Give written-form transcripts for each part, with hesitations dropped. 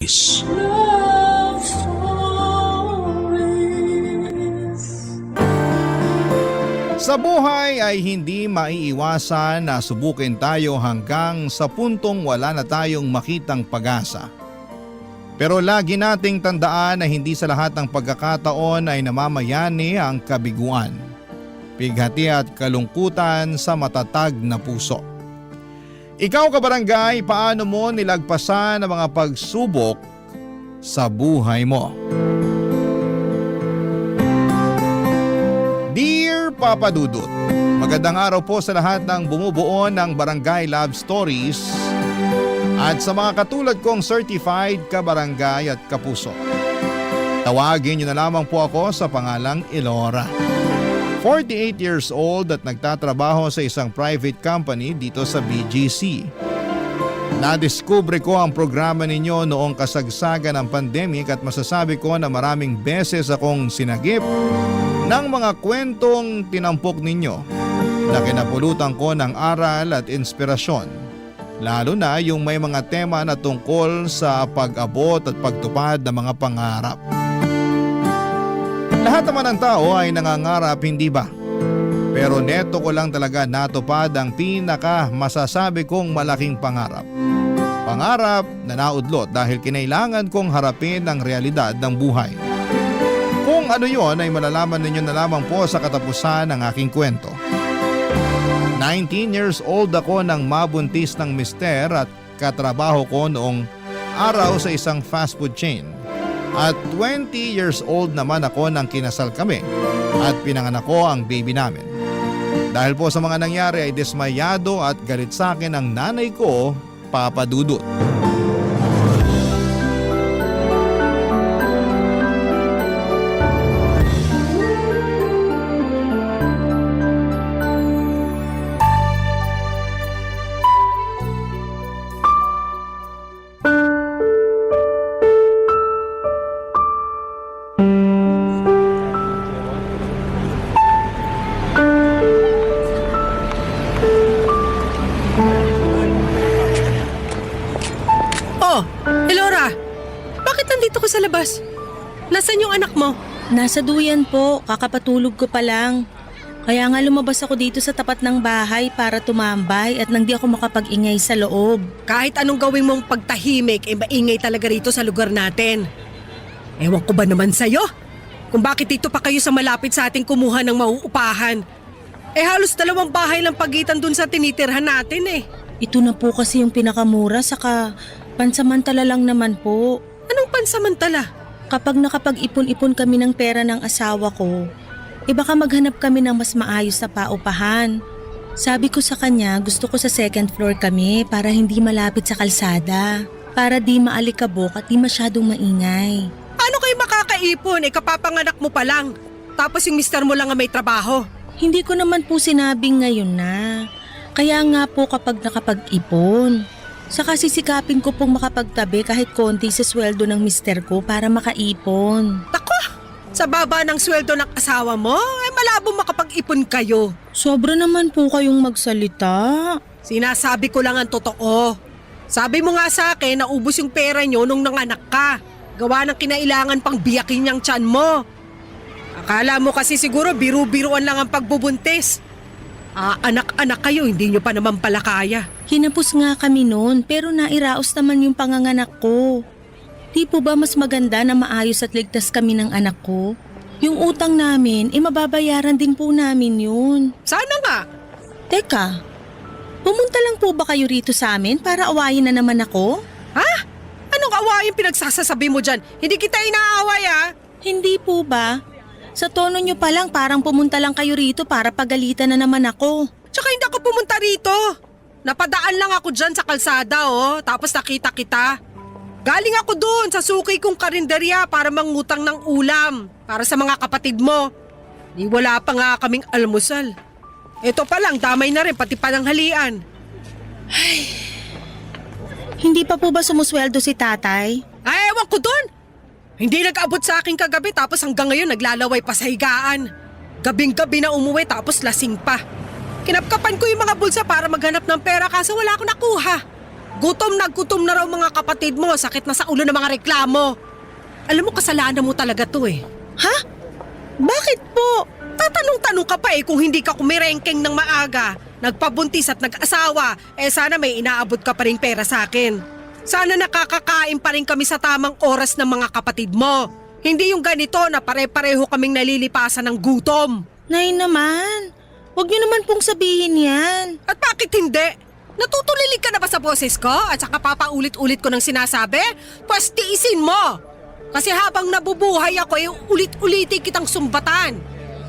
Love Stories. Sa buhay ay hindi maiiwasan na subukin tayo hanggang sa puntong wala na tayong makitang pag-asa. Pero lagi nating tandaan na hindi sa lahat ng pagkakataon ay namamayani ang kabiguan, pighati at kalungkutan sa matatag na puso. Ikaw kabarangay, paano mo nilagpasan ang mga pagsubok sa buhay mo? Dear Papa Dudut, magandang araw po sa lahat ng bumubuo ng Barangay Love Stories at sa mga katulad kong certified kabarangay at kapuso. Tawagin niyo na lamang po ako sa pangalang Elora. 48 years old at nagtatrabaho sa isang private company dito sa BGC. Nadiskubre ko ang programa ninyo noong kasagsagan ng pandemic at masasabi ko na maraming beses akong sinagip ng mga kwentong tinampok ninyo na kinapulutan ko ng aral at inspirasyon. Lalo na yung may mga tema na tungkol sa pag-abot at pagtupad ng mga pangarap. Lahat naman ng tao ay nangangarap, hindi ba? Pero neto ko lang talaga natupad ang pinaka masasabi kong malaking pangarap. Pangarap na naudlot dahil kinailangan kong harapin ang realidad ng buhay. Kung ano yon ay malalaman ninyo na lamang po sa katapusan ng aking kwento. 19 years old ako nang mabuntis ng mister at katrabaho ko noong araw sa isang fast food chain. At 20 years old naman ako nang kinasal kami at pinanganak ko ang baby namin. Dahil po sa mga nangyari ay dismayado at galit sa akin ang nanay ko, Papa Dudut. Oh, Elora! Bakit nandito ka sa labas? Nasaan yung anak mo? Nasa duyan po, kakapatulog ko pa lang. Kaya nga lumabas ako dito sa tapat ng bahay para tumambay at nang di ako makapag-ingay sa loob. Kahit anong gawin mong pagtahimik, maingay talaga rito sa lugar natin. Ewan ko ba naman sa'yo? Kung bakit dito pa kayo sa malapit sa ating kumuha ng mauupahan. Halos 2 bahay lang pagitan dun sa tinitirhan natin eh. Ito na po kasi yung pinakamura saka pansamantala lang naman po. Anong pansamantala? Kapag nakapag-ipon-ipon kami ng pera ng asawa ko, baka maghanap kami ng mas maayos na paupahan. Sabi ko sa kanya gusto ko sa 2nd floor kami para hindi malapit sa kalsada. Para di maalikabok at di masyadong maingay. Paano kayo makakaipon? Kapapanganak mo pa lang. Tapos yung mister mo lang ang may trabaho. Hindi ko naman po sinabing ngayon na. Kaya nga po kapag nakapag-ipon. Saka sisikapin ko pong makapagtabi kahit konti sa sweldo ng mister ko para makaipon. Tako! Sa baba ng sweldo ng asawa mo, malabo makapag-ipon kayo. Sobra naman po kayong magsalita. Sinasabi ko lang ang totoo. Sabi mo nga sa akin na ubos yung pera nyo nung nanganak ka. Gawa ng kinailangan pang biyakin niyang tiyan mo. Akala mo kasi siguro biru-biruan lang ang pagbubuntis. Anak-anak kayo, hindi nyo pa naman pala kaya. Hinapos nga kami noon pero nairaos naman yung panganganak ko. Di po ba mas maganda na maayos at ligtas kami ng anak ko? Yung utang namin, mababayaran din po namin yun. Sana nga. Teka, pumunta lang po ba kayo rito sa amin para awayin na naman ako? Ha? Anong awayin pinagsasasabi mo dyan? Hindi kita inaaway Hindi po ba? Sa tono nyo pa lang parang pumunta lang kayo rito para pagalitan na naman ako. Tsaka hindi ako pumunta rito. Napadaan lang ako dyan sa kalsada tapos nakita kita. Galing ako doon sa suki kong karinderya para mangutang ng ulam para sa mga kapatid mo. Di wala pa nga kaming almusal. Ito pa lang, damay na rin pati pananghalian. Hindi pa po ba sumusweldo si tatay? Ay, ewan ko doon. Hindi nag-abot sa akin kagabi tapos hanggang ngayon naglalaway pa sa higaan. Gabing-gabi na umuwi tapos lasing pa. Kinapkapan ko yung mga bulsa para maghanap ng pera kaso wala akong nakuha. Gutom na raw mga kapatid mo, sakit na sa ulo ng mga reklamo. Alam mo, kasalanan mo talaga to eh. Ha? Bakit po? Tatanong-tanong ka pa eh kung hindi ka kumirengkeng ng maaga, nagpabuntis at nag-asawa, sana may inaabot ka pa rin pera sa akin. Sana nakakakain pa rin kami sa tamang oras ng mga kapatid mo. Hindi yung ganito na pare-pareho kaming nalilipasan ng gutom. Nay naman, huwag niyo naman pong sabihin yan. At bakit hindi? Natutulilig ka na ba sa boses ko at saka papaulit-ulit ko ng sinasabi? Pwes tiisin mo! Kasi habang nabubuhay ako, ulit-ulitin kitang sumbatan.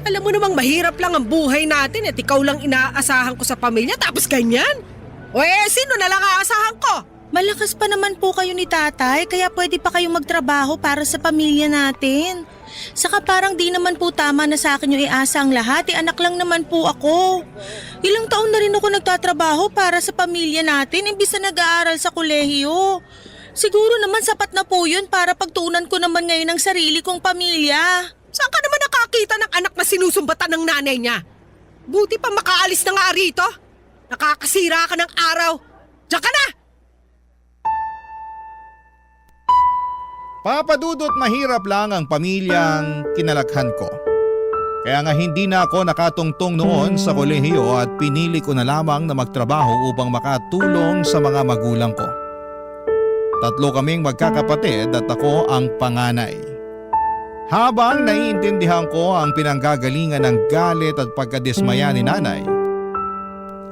Alam mo namang mahirap lang ang buhay natin at ikaw lang inaasahan ko sa pamilya tapos ganyan? O sino na lang aasahan ko? Malakas pa naman po kayo ni tatay kaya pwede pa kayong magtrabaho para sa pamilya natin. Saka parang di naman po tama na sa akin yung iasa ang lahat, anak lang naman po ako. Ilang taon na rin ako nagtatrabaho para sa pamilya natin imbis na nag-aaral sa kolehiyo. Siguro naman sapat na po yun para pagtuunan ko naman ngayon ang sarili kong pamilya. Saan ka naman nakakita ng anak na sinusumbatan ng nanay niya? Buti pa makaalis na nga rito. Nakakasira ka ng araw. Diyan ka na! Papadudot mahirap lang ang pamilyang kinalakhan ko. Kaya nga hindi na ako nakatungtong noon sa kolehiyo at pinili ko na lamang na magtrabaho upang makatulong sa mga magulang ko. 3 kaming magkakapatid at ako ang panganay. Habang naiintindihan ko ang pinanggagalingan ng galit at pagkadismaya ni nanay,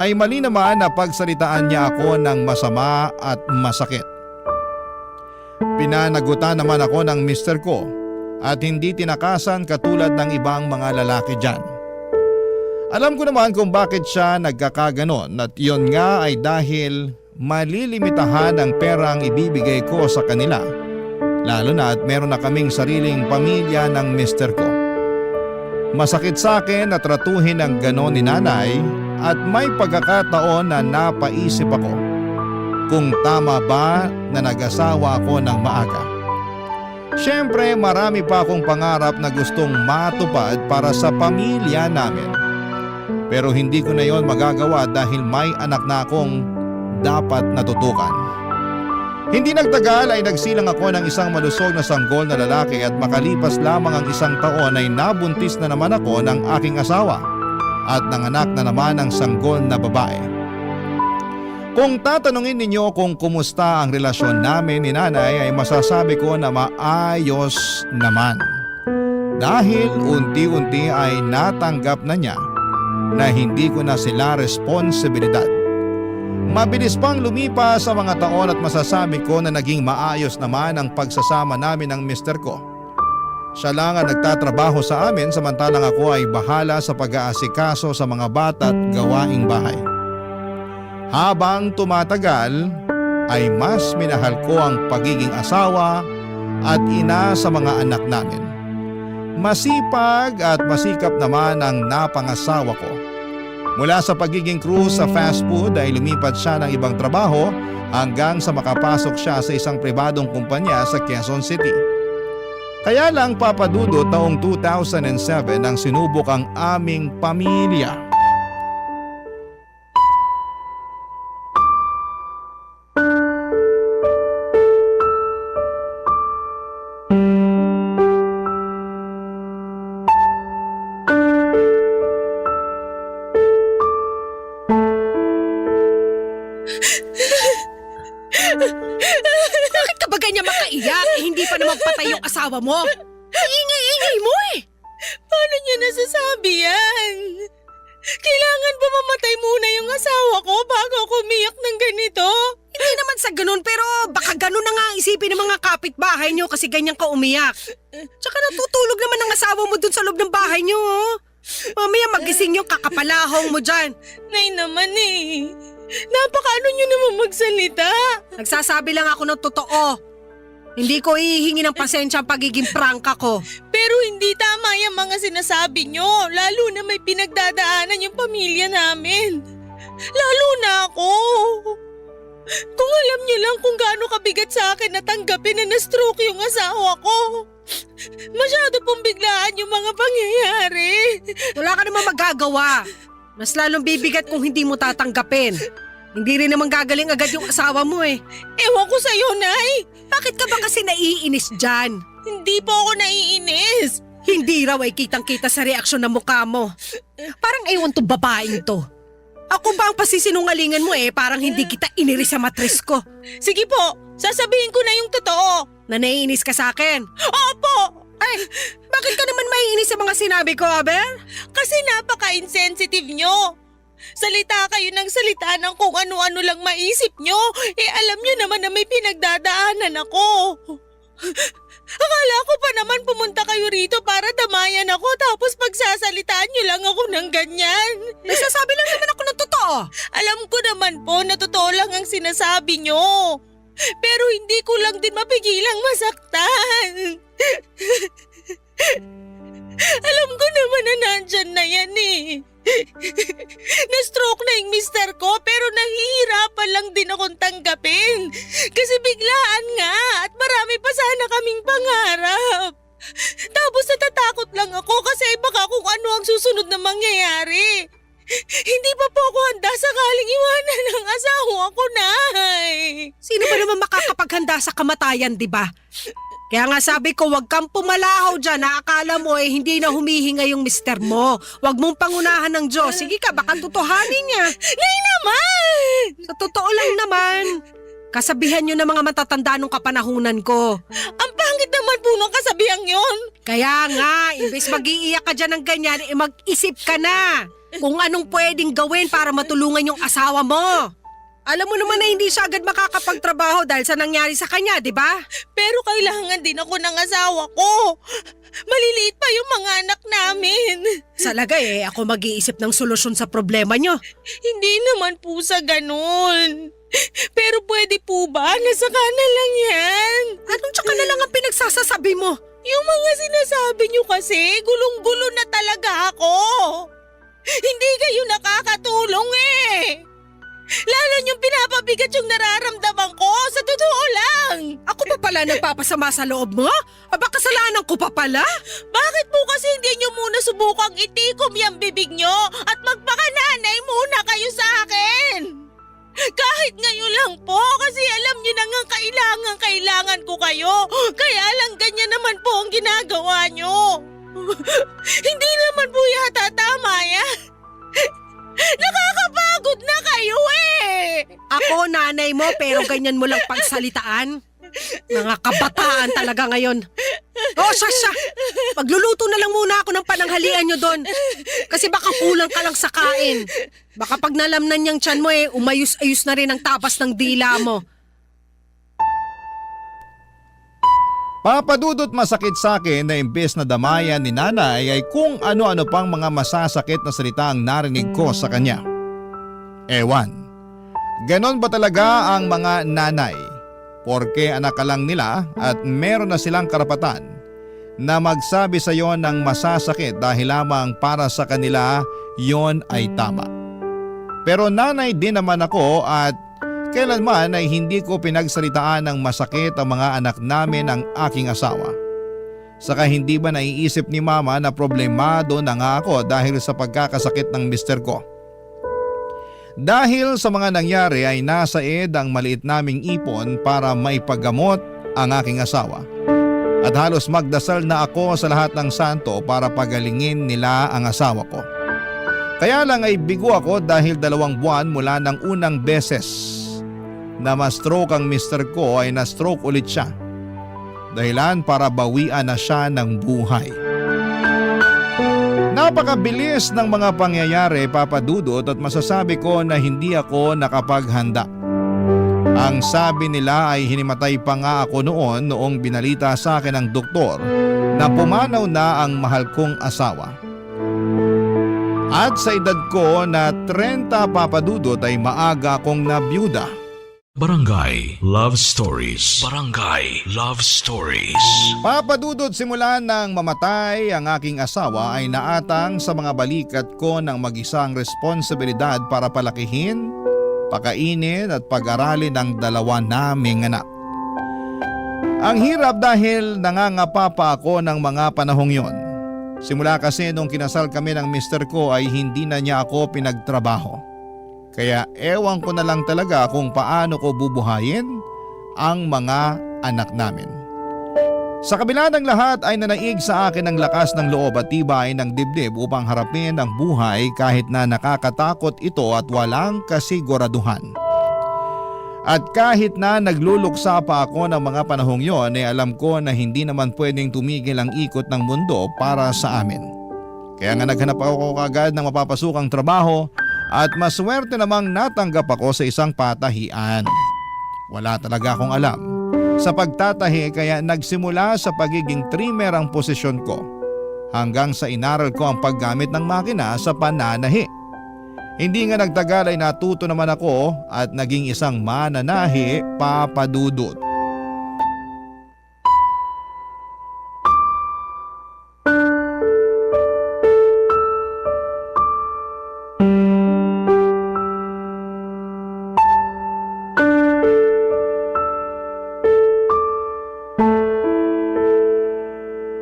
ay mali naman na pagsalitaan niya ako ng masama at masakit. Pinanagutan naman ako ng mister ko at hindi tinakasan katulad ng ibang mga lalaki dyan. Alam ko naman kung bakit siya nagkakaganon at yon nga ay dahil malilimitahan ang perang ibibigay ko sa kanila. Lalo na at meron na kaming sariling pamilya ng mister ko. Masakit sa akin na tratuhin ang ganon ni nanay at may pagkakataon na napaisip ako kung tama ba na nag-asawa ako ng maaga. Siyempre marami pa akong pangarap na gustong matupad para sa pamilya namin. Pero hindi ko na yon magagawa dahil may anak na akong dapat natutukan. Hindi nagtagal ay nagsilang ako ng isang malusog na sanggol na lalaki at makalipas lamang ang 1 taon ay nabuntis na naman ako ng aking asawa at nanganak na naman ang sanggol na babae. Kung tatanungin ninyo kung kumusta ang relasyon namin ni nanay ay masasabi ko na maayos naman. Dahil unti-unti ay natanggap na niya na hindi ko na sila responsibilidad. Mabilis pang lumipas sa mga taon at masasabi ko na naging maayos naman ang pagsasama namin ng mister ko. Siya lang ang nagtatrabaho sa amin samantalang ako ay bahala sa pag-aasikaso sa mga bata at gawaing bahay. Habang tumatagal ay mas minahal ko ang pagiging asawa at ina sa mga anak namin. Masipag at masikap naman ang napangasawa ko. Mula sa pagiging crew sa fast food ay lumipat siya ng ibang trabaho hanggang sa makapasok siya sa isang pribadong kumpanya sa Quezon City. Kaya lang papadudot taong 2007 nang sinubok ang aming pamilya. Bakit ka ba ganyan makaiyak? Hindi pa naman patay yung asawa mo. Ingay-ingay mo eh. Paano niya nasasabi yan? Kailangan ba mamatay muna yung asawa ko bago ako umiyak ng ganito? Hindi naman sa ganun pero baka ganun na nga ang isipin ng mga kapitbahay niyo kasi ganyan ka umiyak. Tsaka natutulog naman ang asawa mo dun sa loob ng bahay niyo. Mamaya magising yung kakapalahong mo dyan. Nay naman eh. Napakaano niyo naman magsalita? Nagsasabi lang ako ng totoo. Hindi ko ihingi ng pasensya ang pagiging prangka ko. Pero hindi tama yung mga sinasabi niyo. Lalo na may pinagdadaanan yung pamilya namin. Lalo na ako. Kung alam niyo lang kung gaano kabigat sa akin na tanggapin na na-stroke yung asawa ko. Masyado pong biglaan yung mga pangyayari. Wala ka naman magagawa. Mas lalong bibigat kung hindi mo tatanggapin. Hindi rin naman gagaling agad yung asawa mo eh. Ewan ko sa'yo, Nay. Bakit ka ba kasi naiinis dyan? Hindi po ako naiinis. Hindi raw ay kitang-kita sa reaksyon ng mukha mo. Parang ewan to babaeng to. Ako ba ang pasisinungalingan mo eh, parang hindi kita iniri sa matris ko. Sige po, sasabihin ko na yung totoo. Na naiinis ka sa akin. Opo! Ay, bakit ka naman maiinis sa mga sinabi ko, Aber? Kasi napaka-insensitive nyo. Salita kayo ng salita ng kung ano-ano lang maisip nyo. Alam nyo naman na may pinagdadaanan ako. Akala ko pa naman pumunta kayo rito para damayan ako tapos pagsasalitaan nyo lang ako ng ganyan. Nagsasabi lang naman ako ng totoo. Alam ko naman po na totoo lang ang sinasabi nyo. Pero hindi ko lang din mapigilang masaktan. Alam ko naman na nandyan na yan eh. Na-stroke na yung mister ko pero nahihirapan lang din akong tanggapin. Kasi biglaan nga at marami pa sana kaming pangarap. Tapos natatakot lang ako kasi baka kung ano ang susunod na mangyayari. Hindi pa po ako handa sakaling iwanan ng asawa ko, Nay. Sino ba naman makakapaghanda sa kamatayan, di ba? Kaya nga sabi ko, wag kang pumalahaw dyan na akala mo eh hindi na humihinga yung mister mo. Wag mong pangunahan ng Diyos. Sige ka, baka tutuhanin niya. Nay naman! Sa totoo lang naman. Kasabihan nyo ng mga matatanda nung kapanahunan ko. Ang pangit naman po nung kasabihang yon. Kaya nga, imbes mag-iiyak ka dyan ng ganyan, eh mag-isip ka na kung anong pwedeng gawin para matulungan yung asawa mo. Alam mo naman na hindi siya agad makakapagtrabaho dahil sa nangyari sa kanya, di ba? Pero kailangan din ako ng asawa ko. Maliliit pa yung mga anak namin. Sa lagay ako mag-iisip ng solusyon sa problema nyo. Hindi naman po sa ganun. Pero pwede po ba? Nasaka na lang yan. Anong tsaka na lang ang pinagsasasabi mo? Yung mga sinasabi nyo kasi, gulong-gulo na talaga ako. Hindi kayo nakakatulong eh. Lalo niyong pinapabigat yung nararamdaman ko, sa totoo lang. Ako pa pala nagpapasama sa loob mo? Aba kasalanan ko pa pala? Bakit po kasi hindi niyo muna subukang itikom yung bibig niyo at magpakananay muna kayo sa akin? Kahit ngayon lang po kasi alam niyo na nga kailangan ko kayo. Kaya lang ganyan naman po ang ginagawa niyo. Hindi naman po yata tama yan. Nakakapagod na kayo eh! Ako nanay mo pero ganyan mo lang pagsalitaan? Mga kabataan talaga ngayon. Oh, siya. Magluluto na lang muna ako ng pananghalian nyo doon. Kasi baka kulang ka lang sa kain. Baka pag nalamnan niyang tiyan mo umayos-ayos na rin ang tapas ng dila mo. Papadudot masakit sa akin na imbes na damayan ni nanay ay kung ano-ano pang mga masasakit na salita ang narinig ko sa kanya. Ewan, ganon ba talaga ang mga nanay? Porke anak ka lang nila at meron na silang karapatan na magsabi sa iyo ng masasakit dahil lamang para sa kanila yon ay tama. Pero nanay din naman ako at kailanman ay hindi ko pinagsalitaan ng masakit ang mga anak namin ng aking asawa. Saka hindi ba naiisip ni mama na problemado na nga ako dahil sa pagkakasakit ng mister ko? Dahil sa mga nangyari ay nasa ed ang maliit naming ipon para maipagamot ang aking asawa. At halos magdasal na ako sa lahat ng santo para pagalingin nila ang asawa ko. Kaya lang ay bigo ako dahil 2 buwan mula ng unang beses na ma-stroke ang mister ko ay na-stroke ulit siya. Dahilan para bawian na siya ng buhay. Napakabilis ng mga pangyayari, Papa Dudut, at masasabi ko na hindi ako nakapaghanda. Ang sabi nila ay hinimatay pa nga ako noong binalita sa akin ng doktor na pumanaw na ang mahal kong asawa. At sa edad ko na 30, Papa Dudut, ay maaga akong nabiyuda. Barangay Love Stories. Barangay Love Stories. Papadudod simula nang mamatay ang aking asawa ay naatang sa mga balikat ko ng mag-isang responsibilidad para palakihin, pakainin at pag-aralin ang 2 naming anak. Ang hirap dahil nangangapa pa ako ng mga panahong yon. Simula kasi nung kinasal kami ng mister ko ay hindi na niya ako pinagtrabaho. Kaya ewan ko na lang talaga kung paano ko bubuhayin ang mga anak namin. Sa kabila ng lahat ay nanaig sa akin ang lakas ng loob at tibay ng dibdib upang harapin ang buhay kahit na nakakatakot ito at walang kasiguraduhan. At kahit na nagluluksa pa ako ng mga panahong yon ay alam ko na hindi naman pwedeng tumigil ang ikot ng mundo para sa amin. Kaya nga naghanap ako kagad ng mapapasukang trabaho at maswerte namang natanggap ako sa isang patahian. Wala talaga akong alam sa pagtatahi kaya nagsimula sa pagiging trimmer ang posisyon ko hanggang sa inaral ko ang paggamit ng makina sa pananahi. Hindi nga nagtagal ay natuto naman ako at naging isang mananahi, Papa Dudut.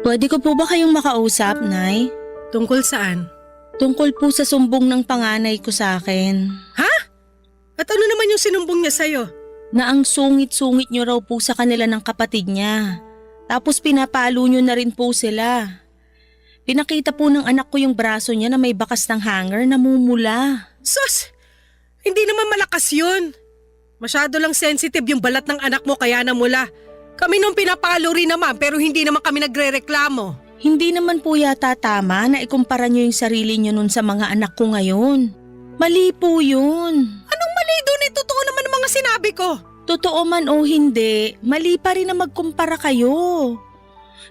Pwede ko po ba kayong makausap, Nay? Tungkol saan? Tungkol po sa sumbong ng panganay ko sa akin. Ha? At ano naman yung sinumbong niya sa'yo? Na ang sungit-sungit niyo raw po sa kanila ng kapatid niya. Tapos pinapalo niyo na rin po sila. Pinakita po ng anak ko yung braso niya na may bakas ng hanger na mumula. Sus! Hindi naman malakas yun. Masyado lang sensitive yung balat ng anak mo kaya namula. Kami nung pinapalo rin naman pero hindi naman kami nagre-reklamo. Hindi naman po yata tama na ikumpara niyo yung sarili niyo nun sa mga anak ko ngayon. Mali po yun. Anong mali doon? Totoo naman ang mga sinabi ko. Totoo man o hindi, mali pa rin na magkumpara kayo.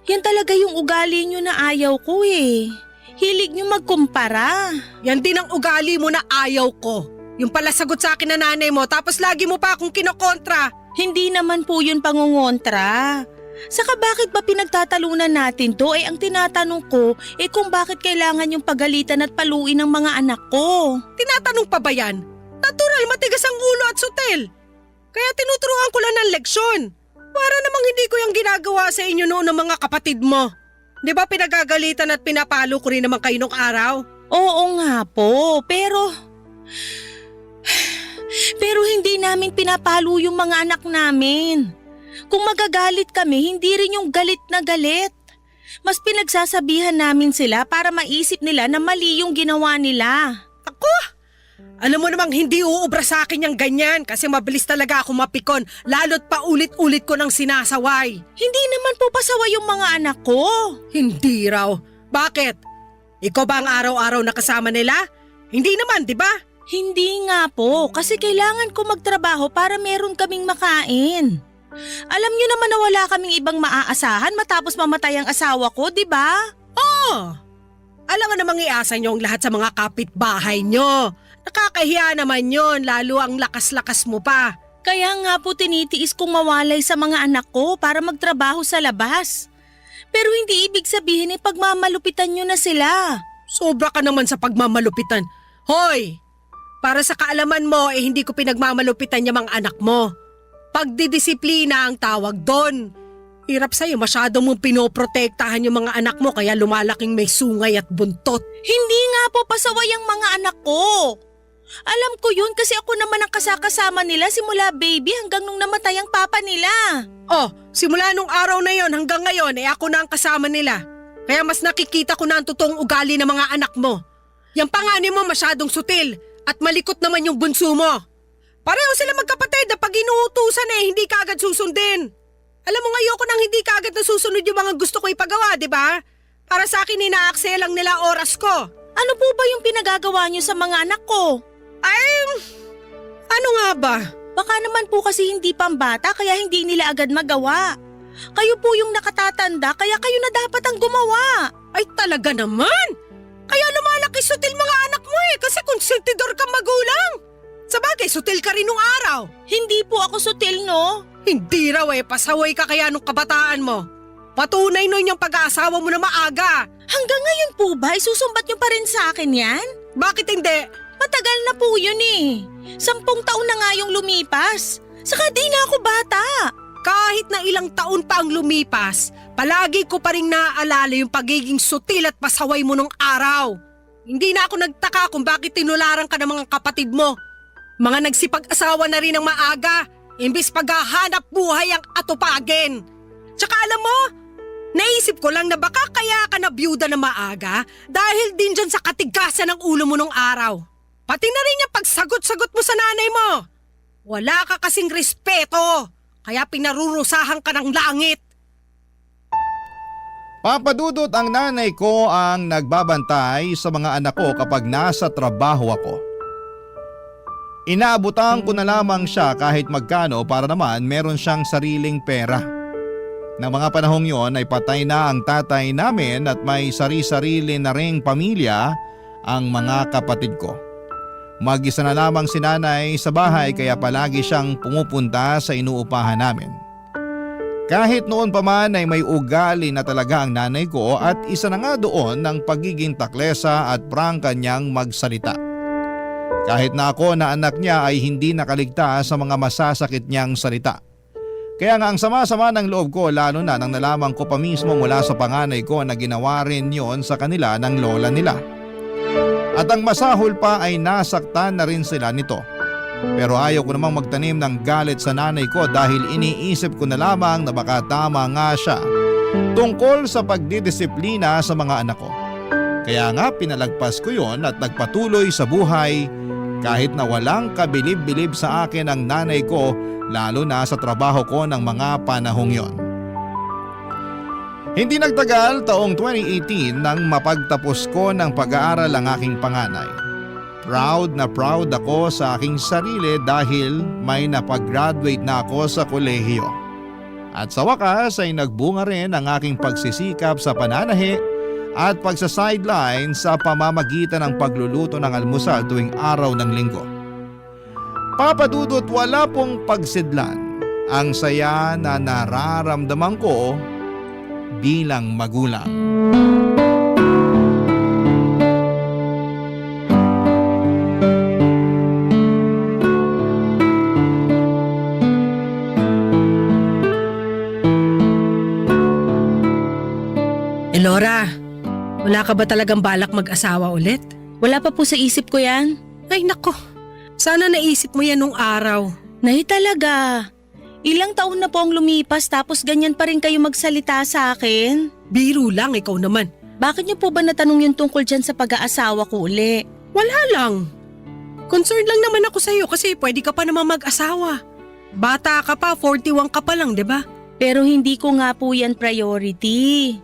Yan talaga yung ugali niyo na ayaw ko eh. Hilig niyo magkumpara. Yan din ang ugali mo na ayaw ko. Yung pala sagot sa akin na nanay mo tapos lagi mo pa akong kinokontra. Hindi naman po yun pangungontra. Saka bakit ba pinagtatalunan natin to? Ang tinatanong ko kung bakit kailangan yung pagalitan at paluin ng mga anak ko. Tinatanong pa ba yan? Natural, matigas ang ulo at sutil. Kaya tinuturuan ko lang ng leksyon. Para namang hindi ko yung ginagawa sa inyo noon ng mga kapatid mo. Di ba pinagagalitan at pinapalo ko rin naman kayo nung araw? Oo nga po, pero hindi namin pinapalo yung mga anak namin. Kung magagalit kami, hindi rin yung galit na galit. Mas pinagsasabihan namin sila para maisip nila na mali yung ginawa nila. Ako? Alam mo namang hindi uubra sa akin yung ganyan kasi mabilis talaga ako mapikon lalo't paulit-ulit ko nang sinasaway. Hindi naman po pasaway yung mga anak ko. Hindi raw. Bakit? Ikaw ba ang araw-araw na kasama nila? Hindi naman, di ba? Hindi nga po, kasi kailangan ko magtrabaho para meron kaming makain. Alam niyo naman na wala kaming ibang maaasahan matapos mamatay ang asawa ko, di ba? Oo. Alam mo namang iasa niyo ang lahat sa mga kapitbahay niyo. Nakakahiya naman yon, lalo ang lakas-lakas mo pa. Kaya nga po tinitiis kong mawalay sa mga anak ko para magtrabaho sa labas. Pero hindi ibig sabihin pagmamalupitan niyo na sila. Sobra ka naman sa pagmamalupitan. Hoy! Para sa kaalaman mo, hindi ko pinagmamalupitan yung mga anak mo. Pagdidisiplina ang tawag doon. Hirap sa'yo, masyado mong pinoprotektahan yung mga anak mo kaya lumalaking may sungay at buntot. Hindi nga po pasaway ang mga anak ko. Alam ko yun kasi ako naman ang kasakasama nila simula baby hanggang nung namatay ang papa nila. Oh, simula nung araw na yon hanggang ngayon ako na ang kasama nila. Kaya mas nakikita ko na ang totoong ugali ng mga anak mo. Yung panganay mo masyadong sutil at malikot naman yung bunso mo. Pareho sila magkapatid na pag inuutusan hindi ka agad susundin. Alam mo ngayon ko nang hindi ka agad nasusunod yung mga gusto ko ipagawa, di ba? Para sa akin inaaksaya lang nila oras ko. Ano po ba yung pinagagawa niyo sa mga anak ko? Ano nga ba? Baka naman po kasi hindi pambata kaya hindi nila agad magawa. Kayo po yung nakatatanda kaya kayo na dapat ang gumawa. Ay talaga naman! Kaya lumalaki sutil mga anak mo kasi konsentidor kang magulang. Sabagay, sutil ka rin nung araw. Hindi po ako sutil, no? Hindi raw pasaway ka kaya nung kabataan mo. Patunay nun yung pag-aasawa mo na maaga. Hanggang ngayon po ba, isusumbat niyo pa rin sa akin yan? Bakit hindi? Matagal na po yun 10 taon na nga yung lumipas. Saka di na ako bata. Kahit na ilang taon pa ang lumipas, palagi ko pa rin naaalala yung pagiging sutil at pasaway mo nung araw. Hindi na ako nagtaka kung bakit tinularan ka ng mga kapatid mo. Mga nagsipag-asawa na rin ng maaga, imbis paghahanap buhay ang atupagin. Tsaka alam mo, naisip ko lang na baka kaya ka na byuda na maaga dahil din dyan sa katigasan ng ulo mo nung araw. Pati na rin yung pagsagot-sagot mo sa nanay mo. Wala ka kasing respeto, kaya pinarurusahan ka ng langit. Papadudot, ang nanay ko ang nagbabantay sa mga anak ko kapag nasa trabaho ako. Inaabutan ko na lamang siya kahit magkano para naman meron siyang sariling pera. Nang mga panahong yon ay patay na ang tatay namin at may sari-sarili na ring pamilya ang mga kapatid ko. Mag-isa na lamang si nanay sa bahay kaya palagi siyang pumupunta sa inuupahan namin. Kahit noon pa man ay may ugali na talaga ang nanay ko at isa na nga doon ng pagiging taklesa at prangka niyang magsalita. Kahit na ako na anak niya ay hindi nakaligtas sa mga masasakit niyang salita. Kaya nga ang sama-sama ng loob ko lalo na nang nalaman ko pa mismo mula sa panganay ko na ginawa rin yon sa kanila ng lola nila. At ang masahol pa ay nasaktan na rin sila nito. Pero ayaw ko namang magtanim ng galit sa nanay ko dahil iniisip ko na lamang na baka tama nga siya tungkol sa pagdidisiplina sa mga anak ko. Kaya nga pinalagpas ko yon at nagpatuloy sa buhay kahit na walang kabilib-bilib sa akin ang nanay ko lalo na sa trabaho ko ng mga panahong yon. Hindi nagtagal, taong 2018 nang mapagtapos ko ng pag-aaral ang aking panganay. Proud na proud ako sa aking sarili dahil may napag-graduate na ako sa kolehiyo. At sa wakas ay nagbunga rin ang aking pagsisikap sa pananahi at pagsa-sideline sa pamamagitan ng pagluluto ng almusal tuwing araw ng linggo. Papadudot, wala pong pagsidlan ang saya na nararamdaman ko bilang magulang. Elora, wala ka ba talagang balak mag-asawa ulit? Wala pa po sa isip ko yan. Ay nako, sana naisip mo yan nung araw. Nay talaga. Ilang taon na po ang lumipas tapos ganyan pa rin kayo magsalita sa akin. Biro lang, ikaw naman. Bakit niyo po ba natanong yung tungkol dyan sa pag-aasawa ko uli? Wala lang. Concerned lang naman ako sa'yo kasi pwede ka pa naman mag-asawa. Bata ka pa, 41 ka pa lang, di ba? Pero hindi ko nga po yan priority.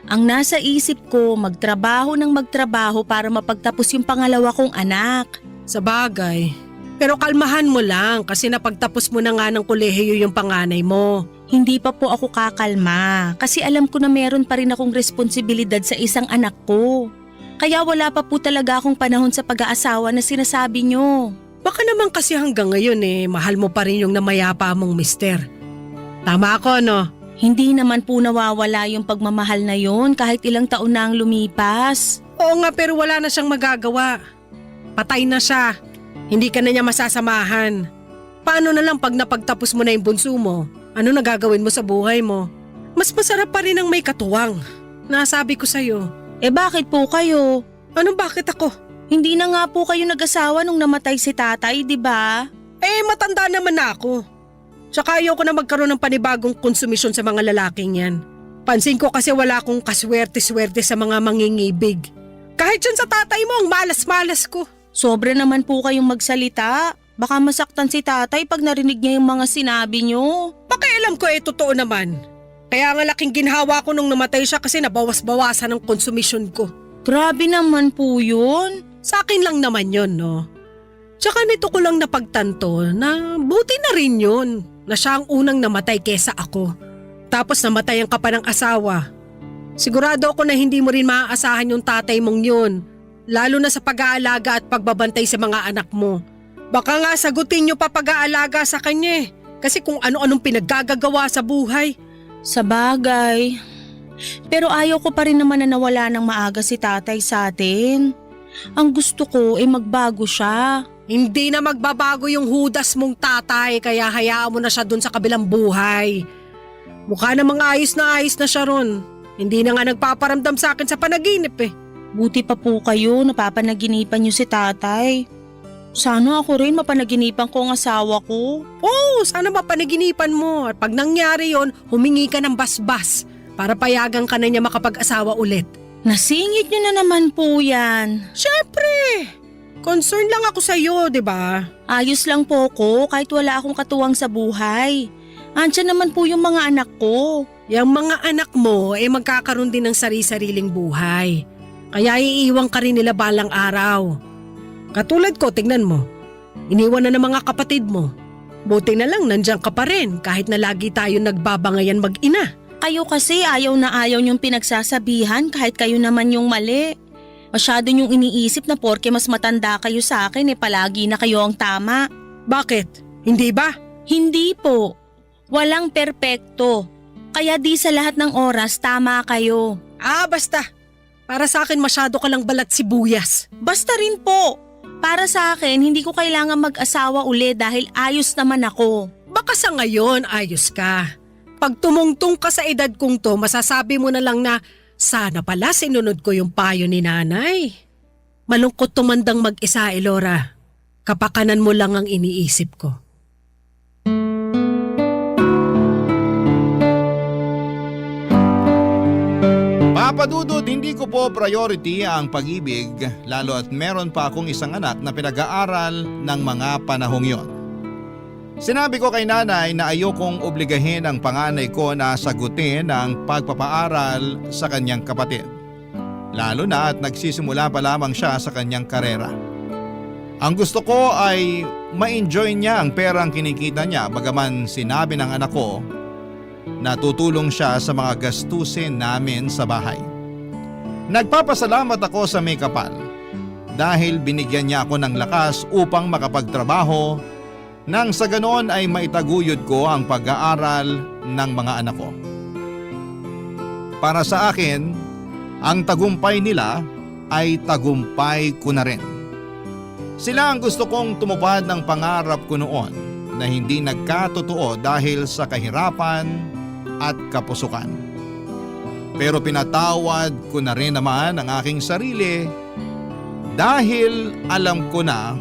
Ang nasa isip ko, magtrabaho ng magtrabaho para mapagtapos yung pangalawa kong anak. Sa bagay. Pero kalmahan mo lang kasi napagtapos mo na nga ng kolehiyo yung panganay mo. Hindi pa po ako kakalma kasi alam ko na meron pa rin akong responsibilidad sa isang anak ko. Kaya wala pa po talaga akong panahon sa pag-aasawa na sinasabi nyo. Baka naman kasi hanggang ngayon mahal mo pa rin yung namayapa mong mister. Tama ako, no? Hindi naman po nawawala yung pagmamahal na yon kahit ilang taon na ang lumipas. Oo nga, pero wala na siyang magagawa. Patay na siya. Hindi ka na niya masasamahan. Paano na lang pag napagtapos mo na yung bunso mo? Ano na gagawin mo sa buhay mo? Mas masarap pa rin ang may katuwang. Nasabi ko sa'yo. Eh bakit po kayo? Ano bakit ako? Hindi na nga po kayo nag-asawa nung namatay si tatay, di ba? Eh matanda naman na ako. Tsaka ayoko na magkaroon ng panibagong konsumisyon sa mga lalaking yan. Pansin ko kasi wala akong kaswerte-swerte sa mga mangingibig. Kahit dyan sa tatay mo, ang malas-malas ko. Sobra naman po kayong magsalita. Baka masaktan si tatay pag narinig niya yung mga sinabi niyo. Pakialam ko totoo naman. Kaya nga laking ginhawa ko nung namatay siya kasi nabawas-bawasan ang konsumisyon ko. Grabe naman po yun. Sa akin lang naman yun, no? Tsaka nito ko lang napagtanto na buti na rin yun na siya ang unang namatay kesa ako. Tapos namatay ang kapa ng asawa. Sigurado ako na hindi mo rin maaasahan yung tatay mong yun. Lalo na sa pag-aalaga at pagbabantay sa mga anak mo. Baka nga sagutin niyo pa pag-aalaga sa kanya kasi kung ano-anong pinaggagawa sa buhay. Sa bagay. Pero ayaw ko pa rin naman na nawala ng maaga si tatay sa atin. Ang gusto ko ay magbago siya. Hindi na magbabago yung hudas mong tatay kaya hayaan mo na siya dun sa kabilang buhay. Mukha namang ayos na siya ron. Hindi na nga nagpaparamdam sa akin sa panaginip. Buti pa po kayo, napapanaginipan niyo si tatay. Sana ako rin mapanaginipan ko ang asawa ko. Oo, sana mapanaginipan mo. At pag nangyari yon, humingi ka ng basbas para payagan ka na niya makapag-asawa ulit. Nasingit niyo na naman po yan. Syempre! Concern lang ako sa'yo, di ba? Ayos lang po ko kahit wala akong katuwang sa buhay. Andiyan naman po yung mga anak ko. Yang mga anak mo ay magkakaroon din ng sari-sariling buhay. Kaya iiwang ka rin nila balang araw. Katulad ko, tignan mo. Iniwan na ng mga kapatid mo. Buti na lang nandiyan ka pa rin kahit na lagi tayo nagbabangayan mag-ina. Kayo kasi ayaw na ayaw niyong pinagsasabihan kahit kayo naman yung mali. Masyado niyong iniisip na porke mas matanda kayo sa akin palagi na kayo ang tama. Bakit? Hindi ba? Hindi po. Walang perpekto. Kaya di sa lahat ng oras tama kayo. Basta. Para sa akin masyado ka lang balat sibuyas. Basta rin po. Para sa akin, hindi ko kailangan mag-asawa uli dahil ayos naman ako. Baka sa ngayon ayos ka. Pag tumungtong ka sa edad kong to, masasabi mo na lang na sana pala sinunod ko yung payo ni nanay. Malungkot tumandang mag-isa, Elora. Kapakanan mo lang ang iniisip ko. Papadudod, hindi ko po priority ang pag-ibig lalo at meron pa akong isang anak na pinag-aaral ng mga panahong yon. Sinabi ko kay nanay na ayokong obligahin ang panganay ko na sagutin ang pagpapaaral sa kanyang kapatid. Lalo na at nagsisimula pa lamang siya sa kanyang karera. Ang gusto ko ay ma-enjoy niya ang perang kinikita niya bagaman sinabi ng anak ko na tutulong siya sa mga gastusin namin sa bahay. Nagpapasalamat ako sa may kapal dahil binigyan niya ako ng lakas upang makapagtrabaho nang sa ganoon ay maitaguyod ko ang pag-aaral ng mga anak ko. Para sa akin, ang tagumpay nila ay tagumpay ko na rin. Sila ang gusto kong tumupad ng pangarap ko noon na hindi nagkatotoo dahil sa kahirapan at kapusukan. Pero pinatawad ko na rin naman ang aking sarili dahil alam ko na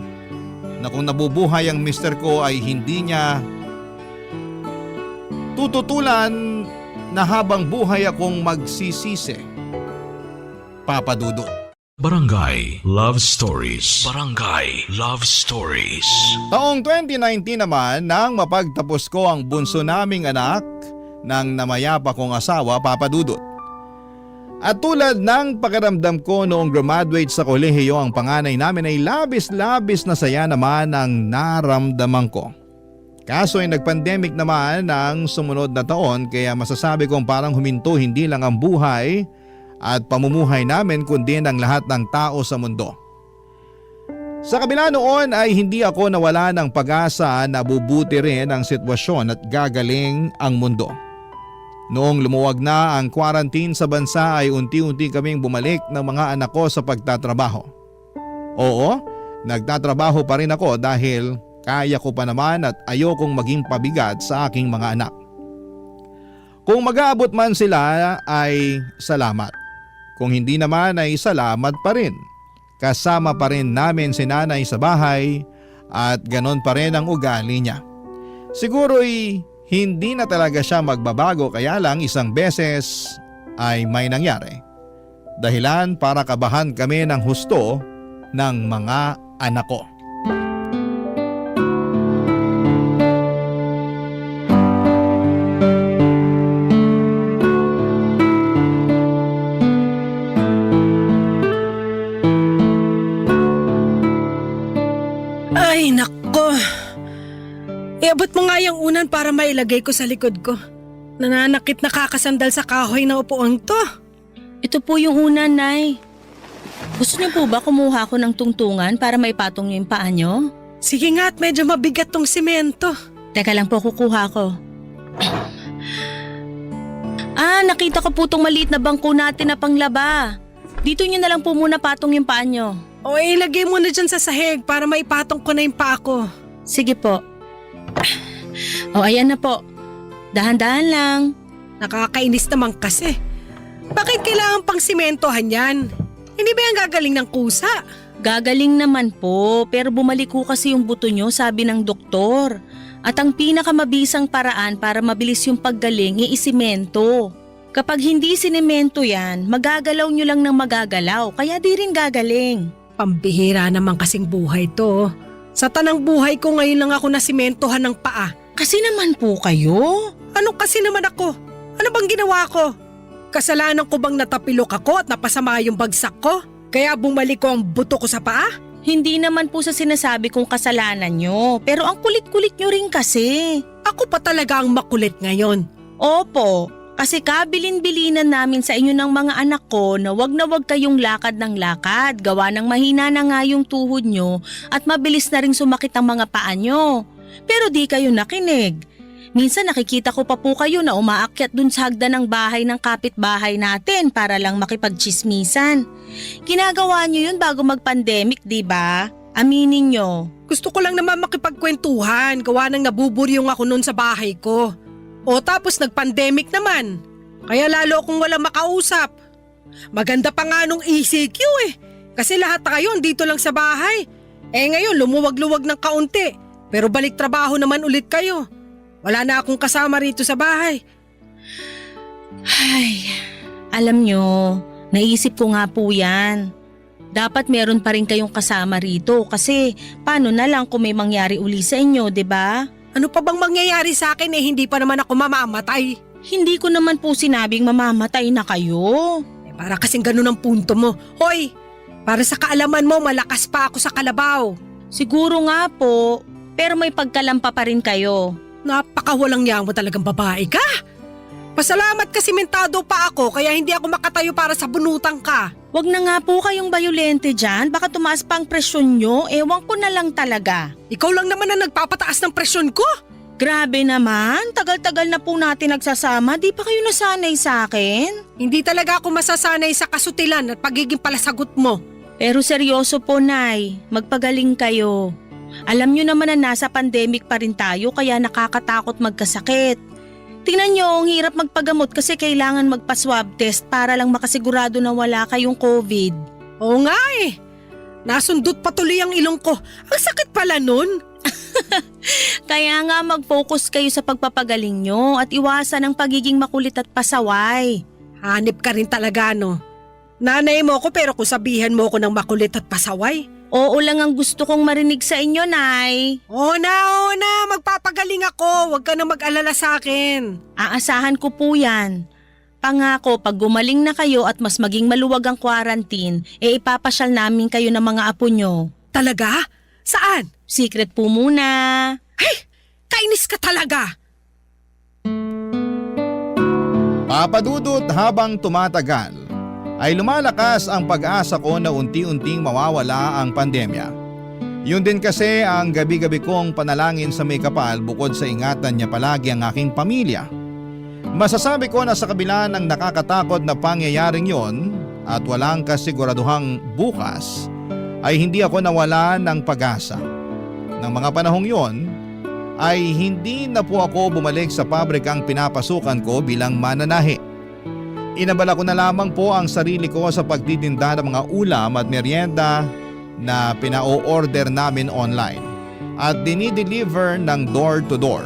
kung nabubuhay ang mister ko ay hindi niya tututulan na habang buhay akong magsisisi. Papa Dudut. Barangay Love Stories. Barangay Love Stories. Taong 2019 naman nang mapagtapos ko ang bunso naming anak ng namayapa kong asawa, Papa Dudut. At tulad ng pakiramdam ko noong graduate sa kolehiyo ang panganay namin ay labis-labis na saya naman ang naramdaman ko. Kaso ay nagpandemic naman ang sumunod na taon kaya masasabi kong parang huminto hindi lang ang buhay at pamumuhay namin kundi ng lahat ng tao sa mundo. Sa kabila noon ay hindi ako nawala ng pag-asa na bubuti rin ang sitwasyon at gagaling ang mundo. Noong lumuwag na ang quarantine sa bansa ay unti-unti kaming bumalik ng mga anak ko sa pagtatrabaho. Oo, nagtatrabaho pa rin ako dahil kaya ko pa naman at ayokong maging pabigat sa aking mga anak. Kung mag-aabot man sila ay salamat. Kung hindi naman ay salamat pa rin. Kasama pa rin namin si nanay sa bahay at ganon pa rin ang ugali niya. Siguro'y hindi na talaga siya magbabago kaya lang isang beses ay may nangyari. Dahilan para kabahan kami ng husto ng mga anak ko. Ay, nako. Iabot mo nga yung unan para mailagay ko sa likod ko. Nananakit na kakasandal sa kahoy na upuan to. Ito po yung una, Nay. Gusto niyo po ba kumuha ko ng tungtungan para maipatong niyo yung paa niyo? Sige nga at medyo mabigat tong simento. Teka lang po, kukuha ko. Nakita ko po tong maliit na bangko natin na panglaba. Dito niyo na lang po muna patong yung paa niyo. O ilagay mo na dyan sa sahig para maipatong ko na yung paa ko. Sige po. Ayan na po. Dahan-dahan lang. Nakakainis naman kasi. Bakit kailangan pang simentohan yan? Hindi ba yan gagaling ng kusa? Gagaling naman po, pero bumalik ko kasi yung buto nyo, sabi ng doktor. At ang pinakamabisang paraan para mabilis yung paggaling isimento. Kapag hindi sinemento yan, magagalaw nyo lang ng magagalaw, kaya di rin gagaling. Pambihira naman kasing buhay to. Sa tanang buhay ko ngayon lang ako nasimentohan ng paa. Kasi naman po kayo. Anong kasi naman ako? Ano bang ginawa ko? Kasalanan ko bang natapilok ako at napasama yung bagsak ko? Kaya bumalik ko ang buto ko sa paa? Hindi naman po sa sinasabi kong kasalanan nyo, pero ang kulit-kulit nyo rin kasi. Ako pa talaga ang makulit ngayon. Opo, kasi kabilin-bilinan namin sa inyo ng mga anak ko na wag kayong lakad ng lakad, gawa ng mahina na nga yung tuhod nyo at mabilis na ring sumakit ang mga paa nyo. Pero di kayo nakinig. Minsan nakikita ko pa po kayo na umaakyat dun sa hagdan ng bahay ng kapitbahay natin para lang makipagchismisan. Ginagawa nyo yun bago mag-pandemic, di ba? Aminin nyo. Gusto ko lang naman makipagkwentuhan, gawa ng nabuburyong ako noon sa bahay ko. O tapos nag-pandemic naman, kaya lalo akong wala makausap. Maganda pa nga nung ECQ kasi lahat tayo dito lang sa bahay. Ngayon lumuwag-luwag ng kaunti, pero balik trabaho naman ulit kayo. Wala na akong kasama rito sa bahay. Ay, alam nyo, naisip ko nga po yan. Dapat meron pa rin kayong kasama rito kasi paano na lang kung may mangyari uli sa inyo, 'di ba? Ano pa bang mangyayari sa akin hindi pa naman ako mamamatay? Hindi ko naman po sinabing mamamatay na kayo. Para kasing ganun ang punto mo. Hoy, para sa kaalaman mo malakas pa ako sa kalabaw. Siguro nga po, pero may pagkalampa pa rin kayo. Napakawalang yawa talagang babae ka. Pasalamat kasi mentado pa ako kaya hindi ako makatayo para sa bunutang ka. Wag na nga po kayong bayolente dyan, baka tumaas pa ang presyon nyo, ewan ko na lang talaga. Ikaw lang naman ang nagpapataas ng presyon ko. Grabe naman, tagal-tagal na po natin nagsasama, di pa kayo nasanay sa akin? Hindi talaga ako masasanay sa kasutilan at pagiging palasagot mo. Pero seryoso po, Nay, magpagaling kayo. Alam nyo naman na nasa pandemic pa rin tayo kaya nakakatakot magkasakit. Tingnan nyo, ang hirap magpagamot kasi kailangan magpa-swab test para lang makasigurado na wala kayong COVID. Oo nga Nasundot patuloy ang ilong ko. Ang sakit pala nun. Kaya nga mag-focus kayo sa pagpapagaling nyo at iwasan ang pagiging makulit at pasaway. Hanip ka rin talaga no. Nanay mo ko pero kung sabihan mo ko ng makulit at pasaway. Oo lang ang gusto kong marinig sa inyo, Nay. Oo na, magpapagaling ako. Huwag ka na mag-alala sa akin. Aasahan ko po yan. Pangako, pag gumaling na kayo at mas maging maluwag ang quarantine, ipapasyal namin kayo ng mga apo nyo. Talaga? Saan? Secret po muna. Ay, kainis ka talaga. Papadudot habang tumatagal, ay lumalakas ang pag-asa ko na unti-unting mawawala ang pandemya. Yun din kasi ang gabi-gabi kong panalangin sa may kapal bukod sa ingatan niya palagi ang aking pamilya. Masasabi ko na sa kabila ng nakakatakot na pangyayaring yon at walang kasiguraduhang bukas, ay hindi ako nawala ng pag-asa. Nang mga panahong yon, ay hindi na po ako bumalik sa pabrikang pinapasukan ko bilang mananahi. Inabala ko na lamang po ang sarili ko sa pagtitinda ng mga ulam at merienda na pina-o-order namin online at dinideliver ng door to door.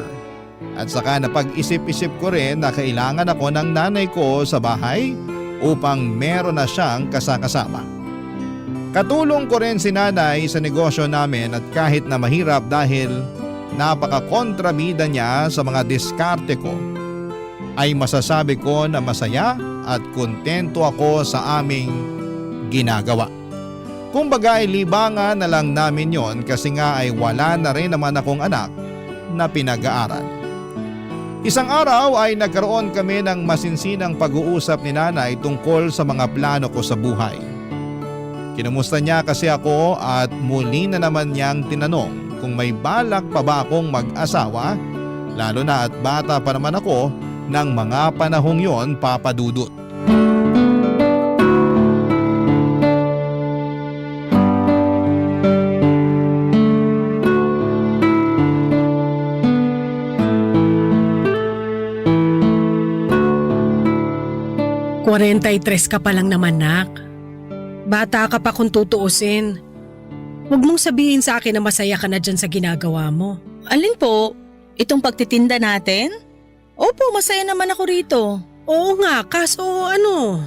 At saka napag-isip-isip ko rin na kailangan ako ng nanay ko sa bahay upang meron na siyang kasakasama. Katulong ko rin si nanay sa negosyo namin at kahit na mahirap dahil napaka-kontrabida niya sa mga diskarte ko, ay masasabi ko na masaya at kontento ako sa aming ginagawa. Kumbaga ay libangan na lang namin yon kasi nga ay wala na rin naman akong anak na pinag-aaral. Isang araw ay nagkaroon kami ng masinsinang pag-uusap ni nanay tungkol sa mga plano ko sa buhay. Kinumusta niya kasi ako at muli na naman niyang tinanong kung may balak pa ba akong mag-asawa, lalo na at bata pa naman ako ng mga panahong yon, papadudot. Tres ka pa lang naman, nak. Bata ka pa kung tutuusin. Huwag mong sabihin sa akin na masaya ka na dyan sa ginagawa mo. Alin po? Itong pagtitinda natin? Opo, masaya naman ako rito. Oo nga, kaso ano?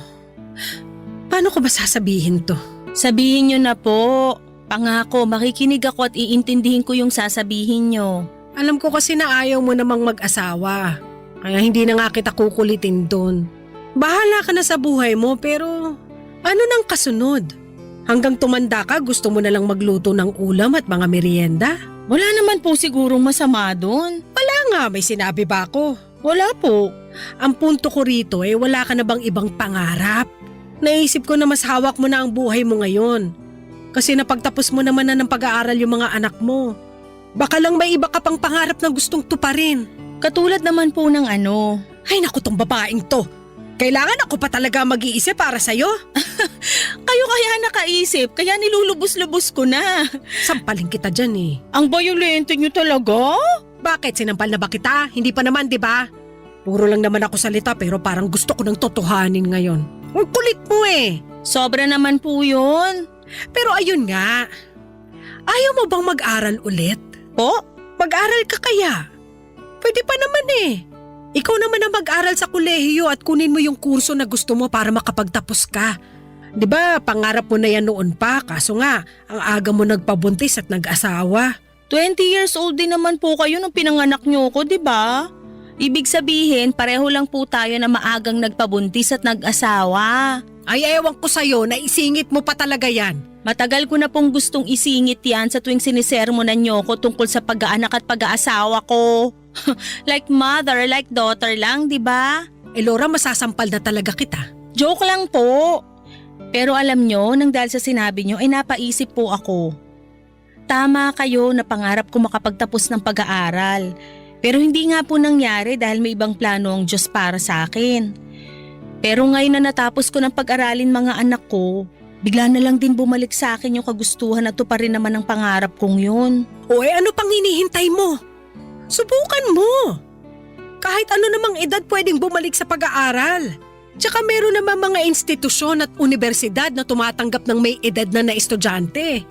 Paano ko ba sasabihin to? Sabihin nyo na po. Pangako, makikinig ako at iintindihin ko yung sasabihin nyo. Alam ko kasi na ayaw mo namang mag-asawa. Kaya hindi na nga kita kukulitin doon. Bahala ka na sa buhay mo pero ano nang kasunod? Hanggang tumanda ka gusto mo na lang magluto ng ulam at mga merienda? Wala naman po sigurong masama doon. Wala nga, may sinabi ba ako? Wala po. Ang punto ko rito wala ka na bang ibang pangarap? Naisip ko na mas hawak mo na ang buhay mo ngayon. Kasi napagtapos mo naman na ng pag-aaral yung mga anak mo. Baka lang may iba ka pang pangarap na gustong tuparin. Katulad naman po ng ano. Ay naku tong babaeng to. Kailangan ako pa talaga mag-iisip para sa'yo? Kayo kaya nakaisip, kaya nilulubos-lubos ko na. Sampaling kita dyan eh. Ang violento nyo talaga? Bakit? Sinampal na ba kita? Hindi pa naman, di ba? Puro lang naman ako salita pero parang gusto ko ng totohanin ngayon. Ang kulit mo eh. Sobra naman po yun. Pero ayun nga. Ayaw mo bang mag-aral ulit? Po? Mag-aral ka kaya? Pwede pa naman eh. Ikaw naman ang mag-aral sa kolehiyo at kunin mo yung kurso na gusto mo para makapagtapos ka. 'Di ba, pangarap mo na yan noon pa, kaso nga, ang aga mo nagpabuntis at nag-asawa. 20 years old din naman po kayo nung pinanganak nyo ko, di ba? Ibig sabihin, pareho lang po tayo na maagang nagpabuntis at nag-asawa. Ay ewan ko sa'yo, naisingit mo pa talaga yan. Matagal ko na pong gustong isingit yan sa tuwing sinisermonan nyo ko tungkol sa pag-aanak at pag-aasawa ko. Like mother, like daughter lang, di ba? Laura, masasampal na talaga kita. Joke lang po. Pero alam nyo, nang dahil sa sinabi nyo, ay napaisip po ako. Tama kayo na pangarap ko makapagtapos ng pag-aaral. Pero hindi nga po nangyari dahil may ibang plano ang Diyos para sa akin. Pero ngayon na natapos ko ng pag-aralin mga anak ko, bigla na lang din bumalik sa akin yung kagustuhan at tuparin naman ang pangarap kong yun. O ano pang hinihintay mo? Subukan mo. Kahit ano namang edad pwedeng bumalik sa pag-aaral. Tsaka meron naman mga institusyon at universidad na tumatanggap ng may edad na estudyante.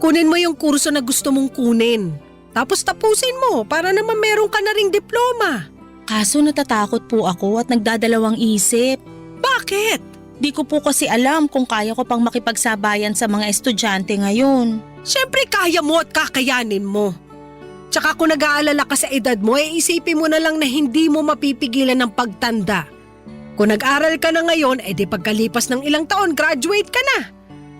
Kunin mo yung kurso na gusto mong kunin. Tapos tapusin mo para naman meron ka na ring diploma. Kaso natatakot po ako at nagdadalawang isip. Bakit? Di ko po kasi alam kung kaya ko pang makipagsabayan sa mga estudyante ngayon. Siyempre kaya mo at kakayanin mo. Tsaka kung nag-aalala ka sa edad mo, isipin mo na lang na hindi mo mapipigilan ng pagtanda. Kung nag-aral ka na ngayon, di pagkalipas ng ilang taon, graduate ka na.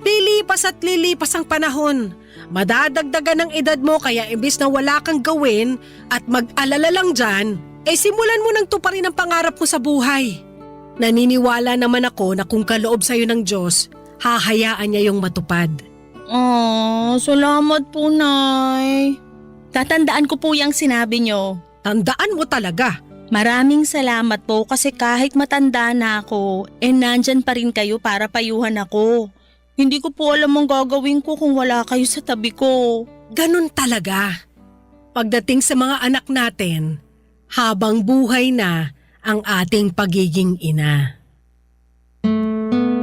Lilipas at lilipas ang panahon. Madadagdagan ng edad mo kaya imbis na wala kang gawin at mag-alala lang dyan, simulan mo nang tuparin ang pangarap mo sa buhay. Naniniwala naman ako na kung kaloob sa'yo ng Diyos, hahayaan niya yung matupad. Salamat po, Nay. Tatandaan ko po yung sinabi nyo. Tandaan mo talaga. Maraming salamat po kasi kahit matanda na ako, nandyan pa rin kayo para payuhan ako. Hindi ko po alam ang gagawin ko kung wala kayo sa tabi ko. Ganun talaga. Pagdating sa mga anak natin, habang buhay na ang ating pagiging ina.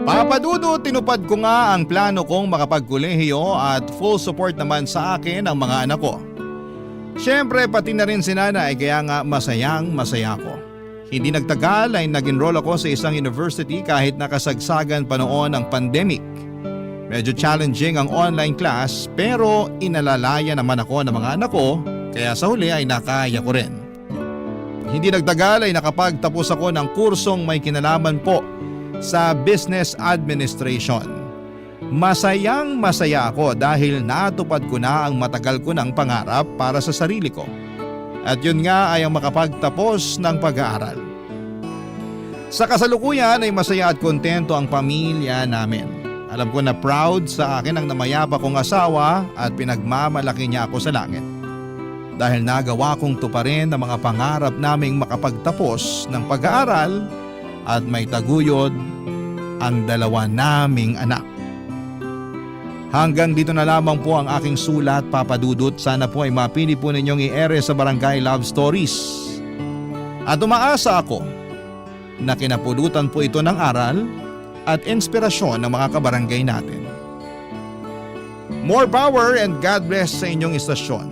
Papa Dudut, tinupad ko nga ang plano kong makapagkolehiyo at full support naman sa akin ang mga anak ko. Siyempre pati na rin si nanay kaya nga masayang masaya ko. Hindi nagtagal ay nag-enroll ako sa isang university kahit nakasagsagan pa noon ang pandemic. Medyo challenging ang online class pero inalalaya naman ako ng mga anak ko kaya sa huli ay nakaya ko rin. Hindi nagtagal ay nakapagtapos ako ng kursong may kinalaman po sa business administration. Masayang masaya ako dahil natupad ko na ang matagal ko ng pangarap para sa sarili ko. At yun nga ay ang makapagtapos ng pag-aaral. Sa kasalukuyan ay masaya at kontento ang pamilya namin. Alam ko na proud sa akin ang namayapa kong asawa at pinagmamalaki niya ako sa langit. Dahil nagawa kong tuparin ang mga pangarap naming makapagtapos ng pag-aaral at may taguyod ang dalawa naming anak. Hanggang dito na lamang po ang aking sulat, Papa Dudut. Sana po ay mapili po ninyong i-ere sa Barangay Love Stories. At umaasa ako na kinapulutan po ito ng aral at inspirasyon ng mga kabarangay natin. More power and God bless sa inyong istasyon.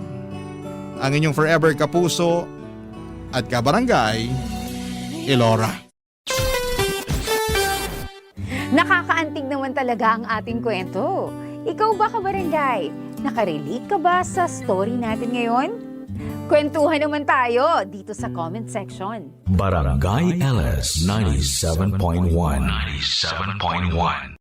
Ang inyong forever kapuso at kabarangay, Elora. Nakakaantig naman talaga ang ating kwento. Ikaw ba, kabarangay? Nakarelate ka ba sa story natin ngayon? Kwentuhan naman tayo dito sa comment section. Barangay LS 97.1.